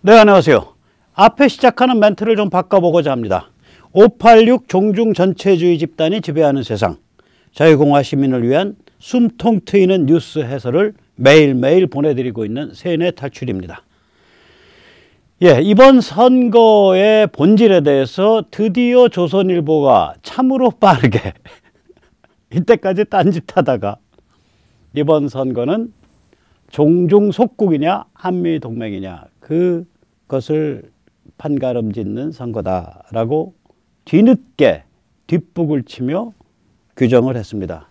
네, 안녕하세요. 앞에 시작하는 멘트를 좀 바꿔보고자 합니다. 586 종중 전체주의 집단이 지배하는 세상, 자유공화 시민을 위한 숨통 트이는 뉴스 해설을 매일매일 보내드리고 있는 세뇌 탈출입니다. 예, 이번 선거의 본질에 대해서 드디어 조선일보가 참으로 빠르게 이때까지 딴짓하다가 이번 선거는 종중 속국이냐 한미동맹이냐 그것을 판가름짓는 선거다라고 뒤늦게 뒷북을 치며 규정을 했습니다.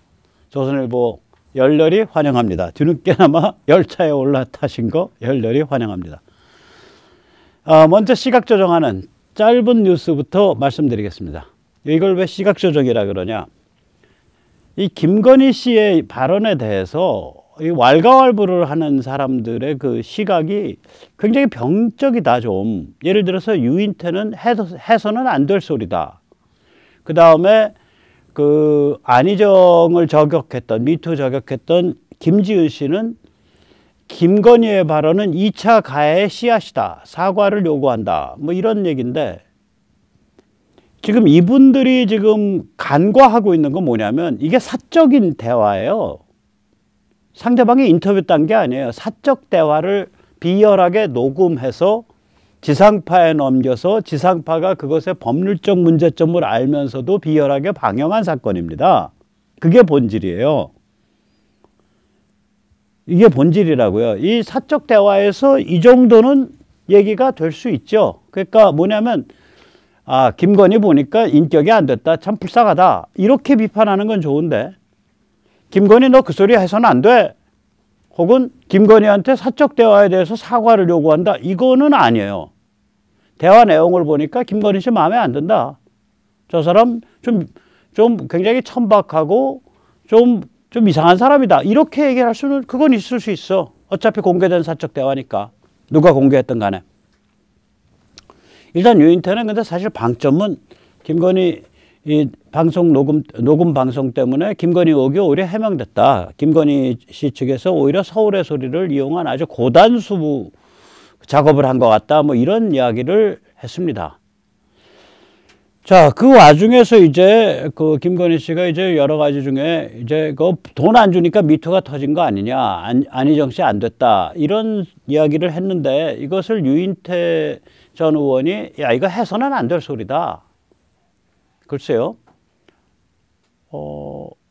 조선일보 열렬히 환영합니다. 뒤늦게나마 열차에 올라타신 거 열렬히 환영합니다. 먼저 시각 조정하는 짧은 뉴스부터 말씀드리겠습니다. 이걸 왜 시각 조정이라 그러냐? 이 김건희 씨의 발언에 대해서 이 왈가왈부를 하는 사람들의 그 시각이 굉장히 병적이다 좀. 예를 들어서 유인태는 해서는 안 될 소리다. 그 다음에 그 안희정을 저격했던 미투 저격했던 김지은 씨는 김건희의 발언은 2차 가해의 씨앗이다. 사과를 요구한다. 뭐 이런 얘기인데 지금 이분들이 지금 간과하고 있는 건 뭐냐면 이게 사적인 대화예요. 상대방이 인터뷰 딴 게 아니에요. 사적 대화를 비열하게 녹음해서 지상파에 넘겨서 지상파가 그것의 법률적 문제점을 알면서도 비열하게 방영한 사건입니다. 그게 본질이에요. 이게 본질이라고요. 이 사적 대화에서 이 정도는 얘기가 될 수 있죠. 그러니까 뭐냐면 김건희 보니까 인격이 안 됐다. 참 불쌍하다. 이렇게 비판하는 건 좋은데 김건희 너 그 소리 해서는 안 돼. 혹은 김건희한테 사적 대화에 대해서 사과를 요구한다. 이거는 아니에요. 대화 내용을 보니까 김건희 씨 마음에 안 든다. 저 사람 좀 굉장히 천박하고 좀 이상한 사람이다. 이렇게 얘기할 수는 그건 있을 수 있어. 어차피 공개된 사적 대화니까. 누가 공개했든 간에. 일단 유인태는 근데 사실 방점은 김건희 이 방송 녹음 방송 때문에 김건희 의혹이 오히려 해명됐다. 김건희 씨 측에서 오히려 서울의 소리를 이용한 아주 고단수 작업을 한 것 같다. 뭐 이런 이야기를 했습니다. 자, 그 와중에서 이제 그 김건희 씨가 이제 여러 가지 중에 이제 그 돈 안 주니까 미투가 터진 거 아니냐. 안희정 씨 안 됐다. 이런 이야기를 했는데 이것을 유인태 전 의원이 야, 이거 해서는 안 될 소리다. 글쎄요.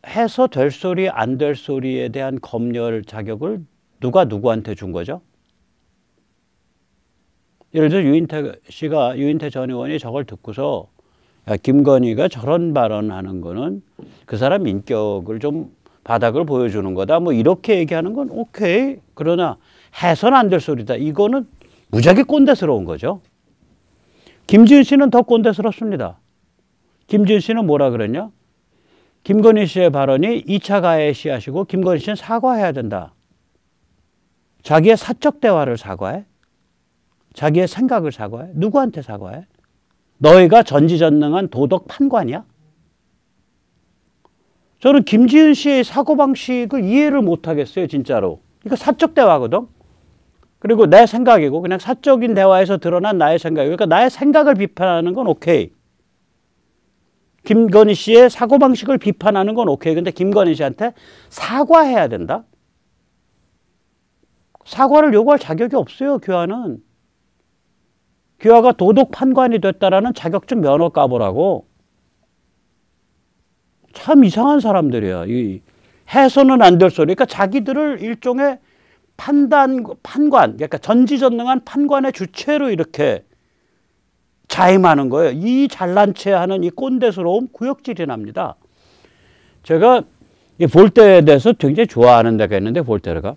해서 될 소리 안 될 소리에 대한 검열 자격을 누가 누구한테 준 거죠? 예를 들어 유인태 전 의원이 저걸 듣고서 야, 김건희가 저런 발언하는 거는 그 사람 인격을 좀 바닥을 보여주는 거다. 뭐 이렇게 얘기하는 건 오케이. 그러나 해서는 안 될 소리다. 이거는 무지하게 꼰대스러운 거죠. 김지은 씨는 더 꼰대스럽습니다. 김지은 씨는 뭐라 그랬냐? 김건희 씨의 발언이 2차 가해의 씨앗이고 김건희 씨는 사과해야 된다. 자기의 사적 대화를 사과해? 자기의 생각을 사과해? 누구한테 사과해? 너희가 전지전능한 도덕 판관이야? 저는 김지은 씨의 사고방식을 이해를 못하겠어요. 진짜로. 이거 사적 대화거든. 그리고 내 생각이고 그냥 사적인 대화에서 드러난 나의 생각이고 그러니까 나의 생각을 비판하는 건 오케이. 김건희 씨의 사고방식을 비판하는 건 오케이. 근데 김건희 씨한테 사과해야 된다? 사과를 요구할 자격이 없어요. 규하는. 규하가 도덕 판관이 됐다라는 자격증 면허 까보라고. 참 이상한 사람들이야. 해서는 안 될 소리. 그러니까 자기들을 일종의 판관, 그러니까 전지전능한 판관의 주체로 이렇게 자임하는 거예요. 이 잘난 체 하는 이 꼰대스러움 구역질이 납니다. 제가 이 볼테에 대해서 굉장히 좋아하는 데가 있는데 볼테르가.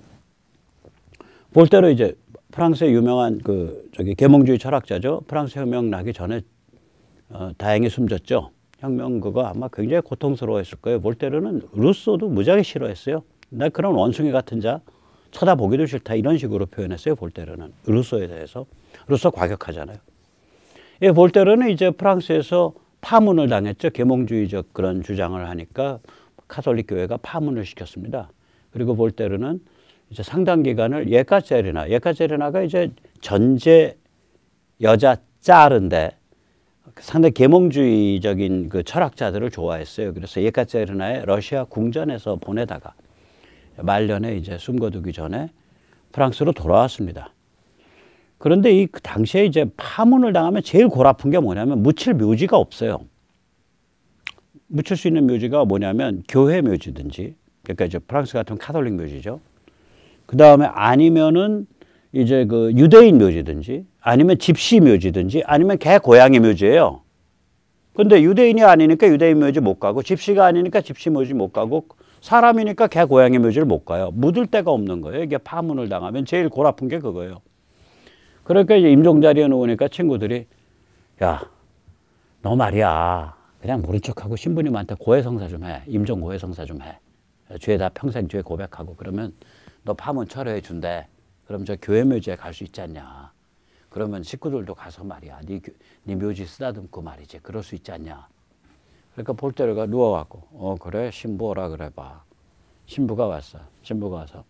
볼테르 이제 프랑스의 유명한 계몽주의 철학자죠. 프랑스 혁명 나기 전에 다행히 숨졌죠. 혁명 그거 아마 굉장히 고통스러워했을 거예요. 볼테르는 루소도 무지하게 싫어했어요. 나 그런 원숭이 같은 자 쳐다보기도 싫다 이런 식으로 표현했어요. 볼테르는 루소에 대해서. 루소 과격하잖아요. 예, 볼테르는 이제 프랑스에서 파문을 당했죠. 계몽주의적 그런 주장을 하니까 카톨릭 교회가 파문을 시켰습니다. 그리고 볼테르는 이제 상당 기간을 예카제리나가 이제 전제 여자 짜르인데 상당히 계몽주의적인 그 철학자들을 좋아했어요. 그래서 예카테리나의 러시아 궁전에서 보내다가 말년에 이제 숨거두기 전에 프랑스로 돌아왔습니다. 그런데 이 당시에 이제 파문을 당하면 제일 골 아픈 게 뭐냐면 묻힐 묘지가 없어요. 묻힐 수 있는 묘지가 뭐냐면 교회 묘지든지, 그러니까 이제 프랑스 같은 카톨릭 묘지죠. 그 다음에 아니면은 이제 그 유대인 묘지든지, 아니면 집시 묘지든지, 아니면 개 고양이 묘지예요. 근데 유대인이 아니니까 유대인 묘지 못 가고, 집시가 아니니까 집시 묘지 못 가고, 사람이니까 개 고양이 묘지를 못 가요. 묻을 데가 없는 거예요. 이게 파문을 당하면 제일 골 아픈 게 그거예요. 그러니까 이제 임종 자리에 놓으니까 친구들이, 야, 너 말이야, 그냥 모른 척하고 신부님한테 고해성사 좀 해. 임종 고해성사 좀 해. 죄다 평생 죄 고백하고 그러면 너 파문 철회해 준대. 그럼 저 교회 묘지에 갈 수 있지 않냐. 그러면 식구들도 가서 말이야, 네 묘지 쓰다듬고 말이지, 그럴 수 있지 않냐. 그러니까 볼테르가 누워갖고, 그래, 신부 오라 그래봐. 신부가 왔어. 신부가 와서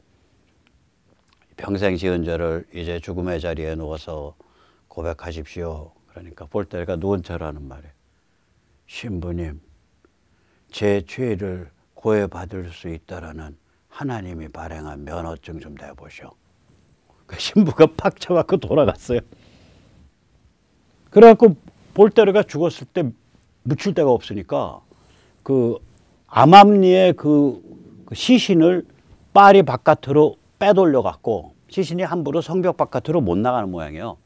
평생 지은 죄를 이제 죽음의 자리에 누워서 고백하십시오. 그러니까 볼테르가 누운 채로 하는 말이에요. 신부님, 제 죄를 고해받을 수 있다라는 하나님이 발행한 면허증 좀 내보시오. 그 신부가 팍 쳐갖고 돌아갔어요. 그래갖고 볼테르가 죽었을 때 묻힐 데가 없으니까 그 암암리의 그 시신을 파리 바깥으로 빼돌려갖고, 시신이 함부로 성벽 바깥으로 못 나가는 모양이에요.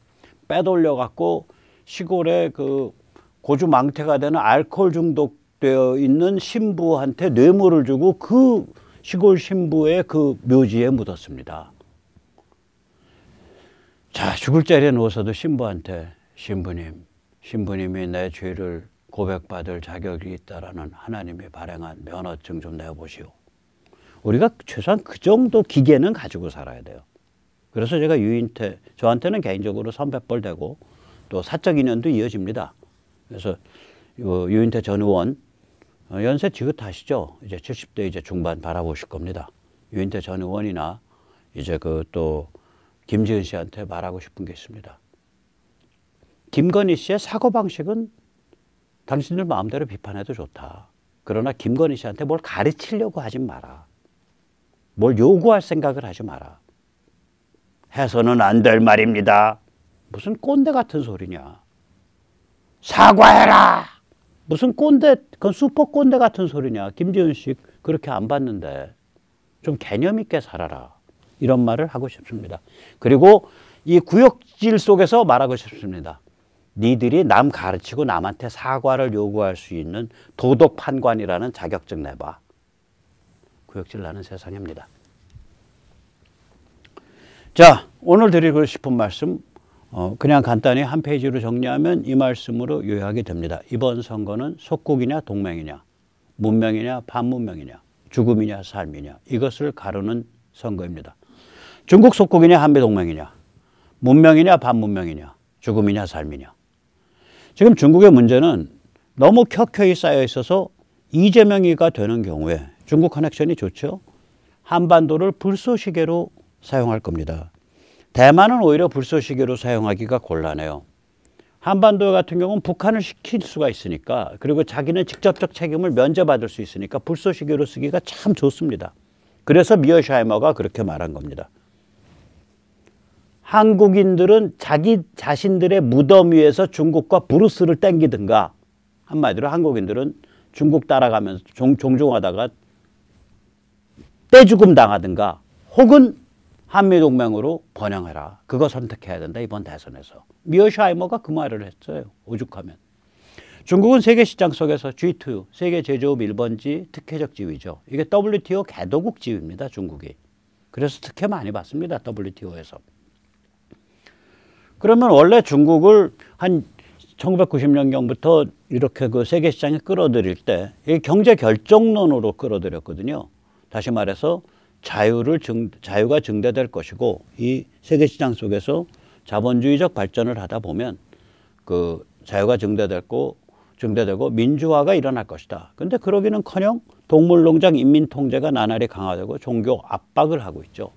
빼돌려갖고 시골에 그 고주 망태가 되는 알코올 중독되어 있는 신부한테 뇌물을 주고 그 시골 신부의 그 묘지에 묻었습니다. 자, 죽을 자리에 누워서도 신부한테, 신부님이 내 죄를 고백받을 자격이 있다라는 하나님이 발행한 면허증 좀 내보시오. 우리가 최소한 그 정도 기계는 가지고 살아야 돼요. 그래서 제가 유인태, 저한테는 개인적으로 선배뻘 되고 또 사적 인연도 이어집니다. 그래서 유인태 전 의원, 연세 지긋하시죠? 이제 70대 이제 중반 바라보실 겁니다. 유인태 전 의원이나 이제 그 또 김지은 씨한테 말하고 싶은 게 있습니다. 김건희 씨의 사고방식은 당신들 마음대로 비판해도 좋다. 그러나 김건희 씨한테 뭘 가르치려고 하지 마라. 뭘 요구할 생각을 하지 마라. 해서는 안 될 말입니다. 무슨 꼰대 같은 소리냐. 사과해라. 무슨 꼰대, 그건 슈퍼 꼰대 같은 소리냐. 김지은 씨 그렇게 안 봤는데 좀 개념 있게 살아라. 이런 말을 하고 싶습니다. 그리고 이 구역질 속에서 말하고 싶습니다. 니들이 남 가르치고 남한테 사과를 요구할 수 있는 도덕 판관이라는 자격증 내봐. 구역질 나는 세상입니다. 자, 오늘 드리고 싶은 말씀, 그냥 간단히 한 페이지로 정리하면 이 말씀으로 요약이 됩니다. 이번 선거는 속국이냐 동맹이냐, 문명이냐 반문명이냐, 죽음이냐 삶이냐, 이것을 가르는 선거입니다. 중국 속국이냐 한미동맹이냐, 문명이냐 반문명이냐, 죽음이냐 삶이냐. 지금 중국의 문제는 너무 켜켜이 쌓여 있어서 이재명이가 되는 경우에 중국 커넥션이 좋죠. 한반도를 불쏘시개로 사용할 겁니다. 대만은 오히려 불쏘시개로 사용하기가 곤란해요. 한반도 같은 경우는 북한을 시킬 수가 있으니까, 그리고 자기는 직접적 책임을 면제받을 수 있으니까 불쏘시개로 쓰기가 참 좋습니다. 그래서 미어샤이머가 그렇게 말한 겁니다. 한국인들은 자기 자신들의 무덤 위에서 중국과 브루스를 땡기든가, 한마디로 한국인들은 중국 따라가면서 종종하다가 떼죽음 당하든가, 혹은 한미동맹으로 번영해라. 그거 선택해야 된다, 이번 대선에서. 미어샤이머가 그 말을 했어요. 오죽하면. 중국은 세계시장 속에서 G2, 세계 제조업 1번지 특혜적 지위죠. 이게 WTO 개도국 지위입니다, 중국이. 그래서 특혜 많이 받습니다, WTO에서. 그러면 원래 중국을 한 1990년경부터 이렇게 그 세계시장에 끌어들일 때 이 경제 결정론으로 끌어들였거든요. 다시 말해서 자유가 증대될 것이고, 이 세계시장 속에서 자본주의적 발전을 하다 보면 그 자유가 증대되고 민주화가 일어날 것이다. 근데 그러기는커녕 동물농장 인민통제가 나날이 강화되고 종교 압박을 하고 있죠.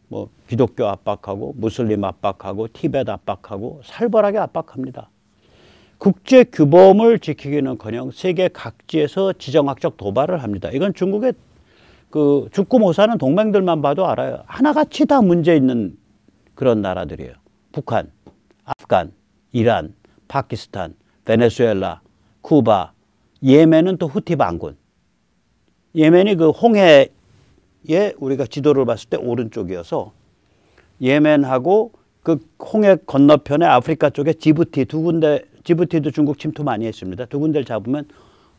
뭐 기독교 압박하고 무슬림 압박하고 티베트 압박하고 살벌하게 압박합니다. 국제 규범을 지키기는커녕 세계 각지에서 지정학적 도발을 합니다. 이건 중국의 그 죽고 못 사는 동맹들만 봐도 알아요. 하나같이 다 문제 있는 그런 나라들이에요. 북한, 아프간, 이란, 파키스탄, 베네수엘라, 쿠바, 예멘은 또 후티 반군. 예멘이 그 홍해에 우리가 지도를 봤을 때 오른쪽이어서 예멘하고 그 홍해 건너편에 아프리카 쪽에 지부티 두 군데, 지부티도 중국 침투 많이 했습니다. 두 군데를 잡으면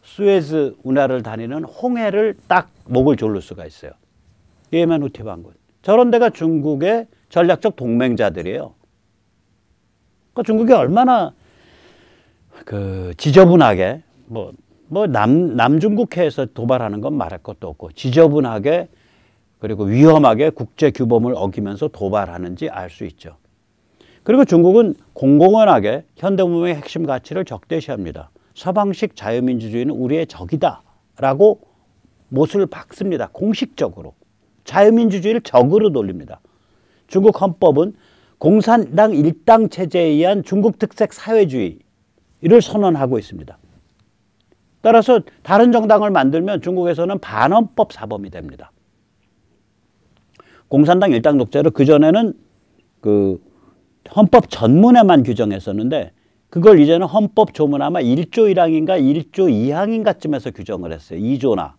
수에즈 운하를 다니는 홍해를 딱 목을 조를 수가 있어요. 예멘 후티 반군. 저런 데가 중국의 전략적 동맹자들이에요. 그러니까 중국이 얼마나 그 지저분하게 남중국해에서 도발하는 건 말할 것도 없고 지저분하게 그리고 위험하게 국제 규범을 어기면서 도발하는지 알 수 있죠. 그리고 중국은 공공연하게 현대문명의 핵심 가치를 적대시합니다. 서방식 자유민주주의는 우리의 적이다 라고 못을 박습니다. 공식적으로. 자유민주주의를 적으로 돌립니다. 중국 헌법은 공산당 일당 체제에 의한 중국 특색 사회주의를 선언하고 있습니다. 따라서 다른 정당을 만들면 중국에서는 반헌법 사범이 됩니다. 공산당 일당 독재를 그전에는 그 헌법 전문에만 규정했었는데 그걸 이제는 헌법 조문 아마 1조 1항인가 1조 2항인가쯤에서 규정을 했어요. 2조나.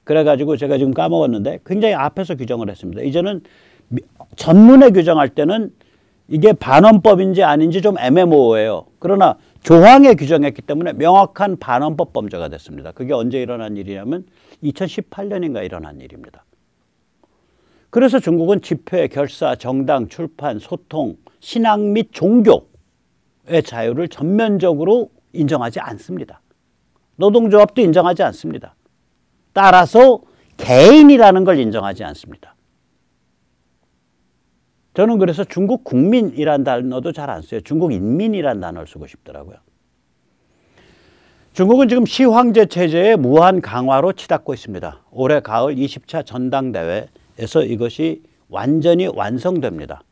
그래가지고 제가 지금 까먹었는데 굉장히 앞에서 규정을 했습니다. 이제는 전문에 규정할 때는 이게 반헌법인지 아닌지 좀 애매모호해요. 그러나 조항에 규정했기 때문에 명확한 반헌법 범죄가 됐습니다. 그게 언제 일어난 일이냐면 2018년인가 일어난 일입니다. 그래서 중국은 집회, 결사, 정당, 출판, 소통, 신앙 및 종교의 자유를 전면적으로 인정하지 않습니다. 노동조합도 인정하지 않습니다. 따라서 개인이라는 걸 인정하지 않습니다. 저는 그래서 중국 국민이란 단어도 잘 안 써요. 중국 인민이란 단어를 쓰고 싶더라고요. 중국은 지금 시황제 체제의 무한 강화로 치닫고 있습니다. 올해 가을 20차 전당대회에서 이것이 완전히 완성됩니다.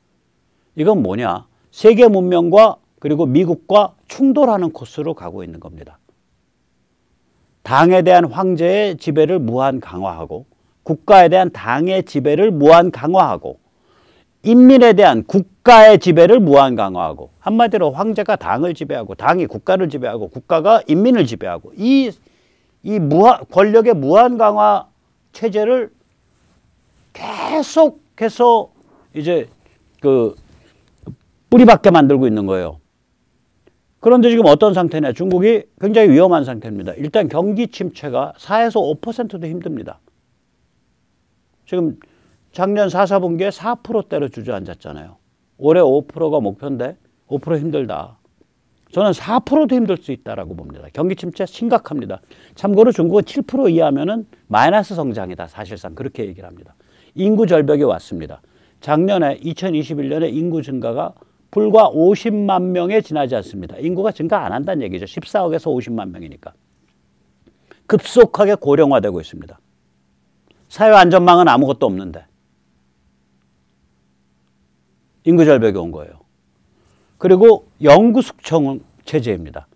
이건 뭐냐? 세계 문명과 그리고 미국과 충돌하는 코스로 가고 있는 겁니다. 당에 대한 황제의 지배를 무한 강화하고 국가에 대한 당의 지배를 무한 강화하고 인민에 대한 국가의 지배를 무한 강화하고 한마디로 황제가 당을 지배하고 당이 국가를 지배하고 국가가 인민을 지배하고 이 권력의 무한 강화 체제를 계속해서 이제 그 뿌리박게 만들고 있는 거예요. 그런데 지금 어떤 상태냐? 중국이 굉장히 위험한 상태입니다. 일단 경기 침체가 4에서 5%도 힘듭니다. 지금 작년 4, 4분기에 4%대로 주저앉았잖아요. 올해 5%가 목표인데 5% 힘들다. 저는 4%도 힘들 수 있다라고 봅니다. 경기 침체 심각합니다. 참고로 중국은 7% 이하면은 마이너스 성장이다. 사실상 그렇게 얘기를 합니다. 인구 절벽이 왔습니다. 작년에 2021년에 인구 증가가 불과 50만 명에 지나지 않습니다. 인구가 증가 안 한다는 얘기죠. 14억에서 50만 명이니까. 급속하게 고령화되고 있습니다. 사회 안전망은 아무것도 없는데. 인구 절벽이 온 거예요. 그리고 영구 숙청 체제입니다.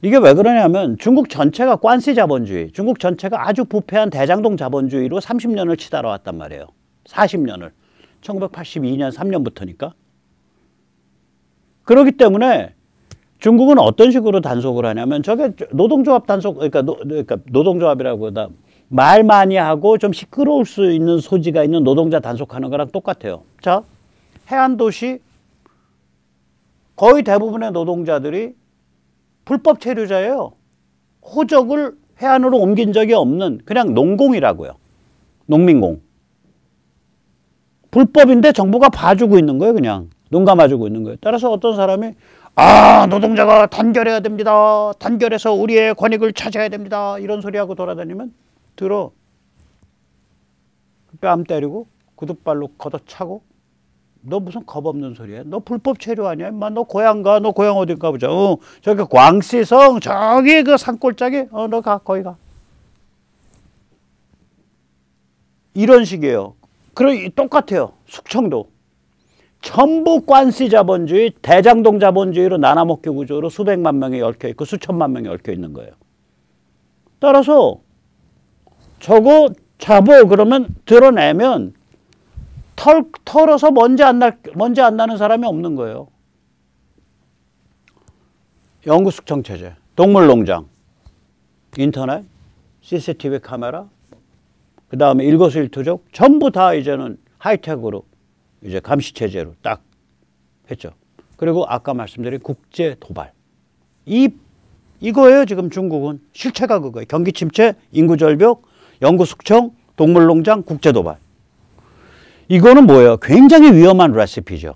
이게 왜 그러냐면 중국 전체가 관시 자본주의, 중국 전체가 아주 부패한 대장동 자본주의로 30년을 치달아 왔단 말이에요. 40년을. 1982년 3년부터니까. 그렇기 때문에 중국은 어떤 식으로 단속을 하냐면 저게 노동조합 단속, 그러니까 노동조합이라고보다 말 많이 하고 좀 시끄러울 수 있는 소지가 있는 노동자 단속하는 거랑 똑같아요. 자, 해안도시 거의 대부분의 노동자들이 불법 체류자예요. 호적을 해안으로 옮긴 적이 없는 그냥 농공이라고요. 농민공. 불법인데 정부가 봐주고 있는 거예요. 그냥 눈 감아주고 있는 거예요. 따라서 어떤 사람이 노동자가 단결해야 됩니다. 단결해서 우리의 권익을 찾아야 됩니다. 이런 소리하고 돌아다니면 들어. 뺨 때리고 구둣발로 걷어차고 너 무슨 겁 없는 소리야? 너 불법 체류 아니야? 인마 너 고향 가. 너 고향 어딘가 보자. 저기 광시성 저기 그 산골짜기 너 가. 거기 가. 이런 식이에요. 똑같아요. 숙청도 전부 관시 자본주의, 대장동 자본주의로 나눠먹기 구조로 수백만 명이 얽혀있고 수천만 명이 얽혀있는 거예요. 따라서 저거 잡어 그러면 드러내면 털어서 먼지 안 나는 사람이 없는 거예요. 영구 숙청 체제, 동물농장, 인터넷, CCTV 카메라, 그 다음에 일거수일투족 전부 다 이제는 하이텍으로 이제 감시 체제로 딱 했죠. 그리고 아까 말씀드린 국제 도발. 이거예요. 지금 중국은 실체가 그거예요. 경기 침체, 인구 절벽, 영구 숙청, 동물농장, 국제 도발. 이거는 뭐예요? 굉장히 위험한 레시피죠.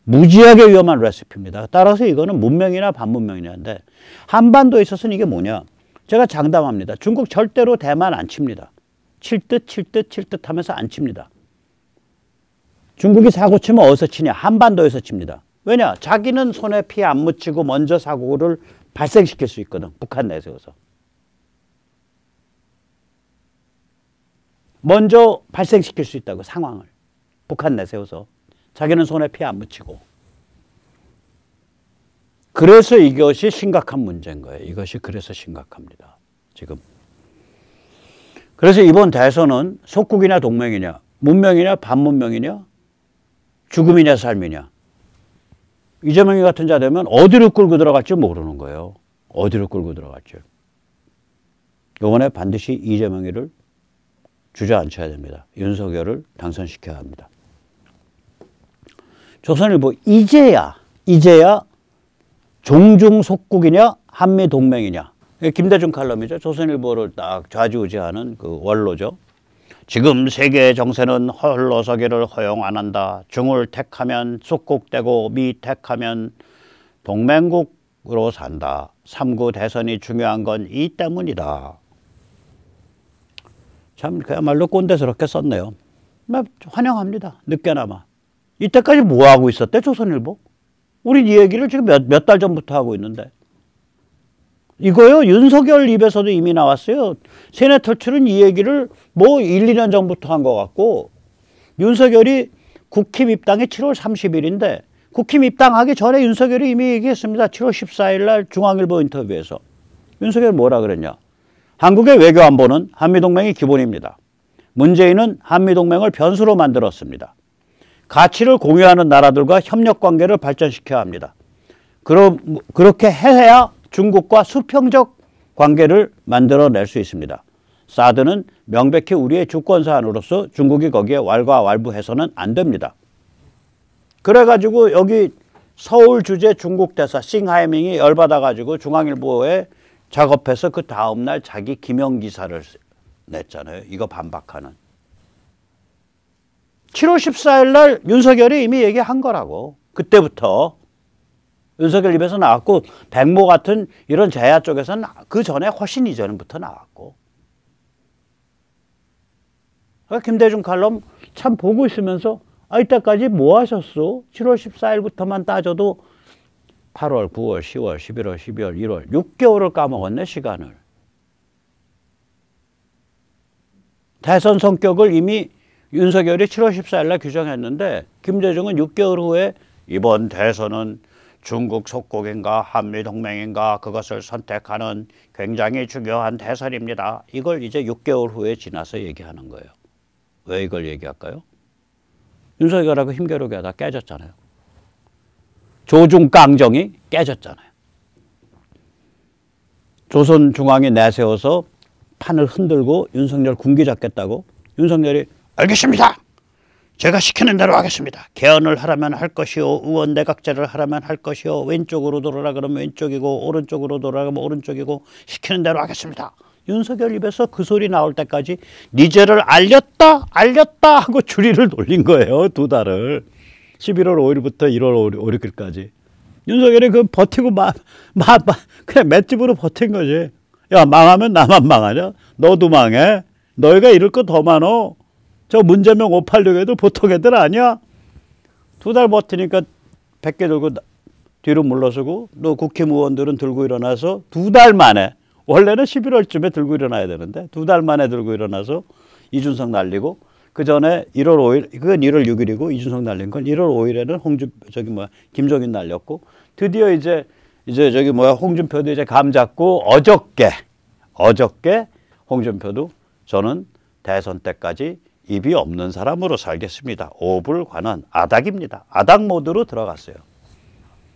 무지하게 위험한 레시피입니다. 따라서 이거는 문명이나 반문명이냐인데 한반도에 있어서는 이게 뭐냐? 제가 장담합니다. 중국 절대로 대만 안 칩니다. 칠 듯 하면서 안 칩니다. 중국이 사고 치면 어디서 치냐? 한반도에서 칩니다. 왜냐? 자기는 손에 피 안 묻히고 먼저 사고를 발생시킬 수 있거든. 북한 내세워서. 먼저 발생시킬 수 있다고 상황을. 북한 내세워서. 자기는 손에 피 안 묻히고. 그래서 이것이 심각한 문제인 거예요. 이것이 그래서 심각합니다. 지금. 그래서 이번 대선은 속국이냐 동맹이냐, 문명이냐 반문명이냐, 죽음이냐 삶이냐. 이재명이 같은 자 되면 어디로 끌고 들어갈지 모르는 거예요. 어디로 끌고 들어갈지. 이번에 반드시 이재명이를 주저앉혀야 됩니다. 윤석열을 당선시켜야 합니다. 조선일보 이제야 종중 속국이냐 한미 동맹이냐. 김대중 칼럼이죠. 조선일보를 딱 좌지우지하는 그 원로죠. 지금 세계의 정세는 홀로서기를 허용 안 한다. 중을 택하면 속국되고 미 택하면 동맹국으로 산다. 3구 대선이 중요한 건 이 때문이다. 참 그야말로 꼰대스럽게 썼네요. 환영합니다. 늦게나마. 이때까지 뭐 하고 있었대 조선일보? 우린 이 얘기를 지금 몇 달 전부터 하고 있는데. 이거요. 윤석열 입에서도 이미 나왔어요. 세뇌 탈출은 이 얘기를 뭐 1, 2년 전부터 한 것 같고 윤석열이 국힘 입당이 7월 30일인데 국힘 입당하기 전에 윤석열이 이미 얘기했습니다. 7월 14일 날 중앙일보 인터뷰에서. 윤석열이 뭐라 그랬냐. 한국의 외교안보는 한미동맹이 기본입니다. 문재인은 한미동맹을 변수로 만들었습니다. 가치를 공유하는 나라들과 협력관계를 발전시켜야 합니다. 그렇게 해야 중국과 수평적 관계를 만들어낼 수 있습니다. 사드는 명백히 우리의 주권사안으로서 중국이 거기에 왈가왈부해서는 안 됩니다. 그래가지고 여기 서울 주재 중국 대사 싱하이밍이 열받아가지고 중앙일보에 작업해서 그 다음날 자기 기명 기사를 냈잖아요. 이거 반박하는. 7월 14일 날 윤석열이 이미 얘기한 거라고. 그때부터 윤석열 입에서 나왔고 백모 같은 이런 제야 쪽에서는 그 전에 훨씬 이전부터 나왔고. 김대중 칼럼 참 보고 있으면서 이때까지 뭐 하셨어? 7월 14일부터만 따져도 8월, 9월, 10월, 11월, 12월, 1월 6개월을 까먹었네 시간을. 대선 성격을 이미 윤석열이 7월 14일 날 규정했는데 김대중은 6개월 후에 이번 대선은 중국 속국인가 한미동맹인가 그것을 선택하는 굉장히 중요한 대선입니다. 이걸 이제 6개월 후에 지나서 얘기하는 거예요. 왜 이걸 얘기할까요? 윤석열하고 힘겨루게 하다 깨졌잖아요. 조중깡정이 깨졌잖아요. 조선중앙이 내세워서 판을 흔들고 윤석열 군기 잡겠다고 윤석열이 알겠습니다. 제가 시키는 대로 하겠습니다. 개헌을 하라면 할 것이요. 의원 내각제를 하라면 할 것이요. 왼쪽으로 돌아라 그러면 왼쪽이고 오른쪽으로 돌아가면 오른쪽이고 시키는 대로 하겠습니다. 윤석열 입에서 그 소리 나올 때까지 니제를 알렸다 하고 줄이를 돌린 거예요. 2달을. 11월 5일부터 1월 5일까지. 윤석열이 그 버티고 그냥 맷집으로 버틴 거지. 야 망하면 나만 망하냐? 너도 망해. 너희가 이럴 거 더 많어. 저 문재명 586에도 보통 애들 아니야? 2달 버티니까 100개 들고 뒤로 물러서고 또 국힘 의원들은 들고 일어나서 2달 만에 원래는 11월쯤에 들고 일어나야 되는데 2달 만에 들고 일어나서 이준석 날리고 그 전에 1월 5일, 그건 1월 6일이고 이준석 날린 건 1월 5일에는 김종인 날렸고 드디어 이제 홍준표도 이제 감 잡고 어저께 홍준표도 저는 대선 때까지 입이 없는 사람으로 살겠습니다. 오불관원 아닥입니다. 아닥 모드로 들어갔어요.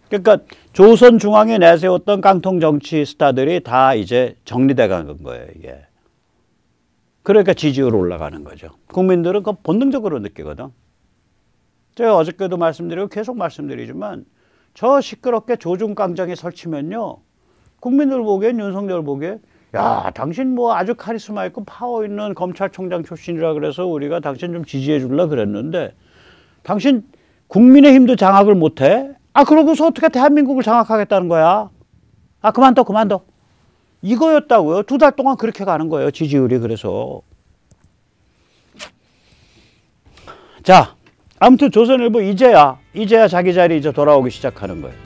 그러니까 조선 중앙에 내세웠던 깡통 정치 스타들이 다 이제 정리돼 간 거예요, 이게. 그러니까 지지율 올라가는 거죠. 국민들은 그 본능적으로 느끼거든. 제가 어저께도 말씀드리고 계속 말씀드리지만 저 시끄럽게 조중강정에 설치면요. 국민들 보기엔 윤석열 보기에 야, 당신 뭐 아주 카리스마 있고 파워 있는 검찰총장 출신이라 그래서 우리가 당신 좀 지지해 줄라 그랬는데 당신 국민의힘도 장악을 못해? 아, 그러고서 어떻게 대한민국을 장악하겠다는 거야? 아, 그만둬. 이거였다고요. 2달 동안 그렇게 가는 거예요. 지지율이. 그래서. 자, 아무튼 조선일보 이제야 자기 자리 이제 돌아오기 시작하는 거예요.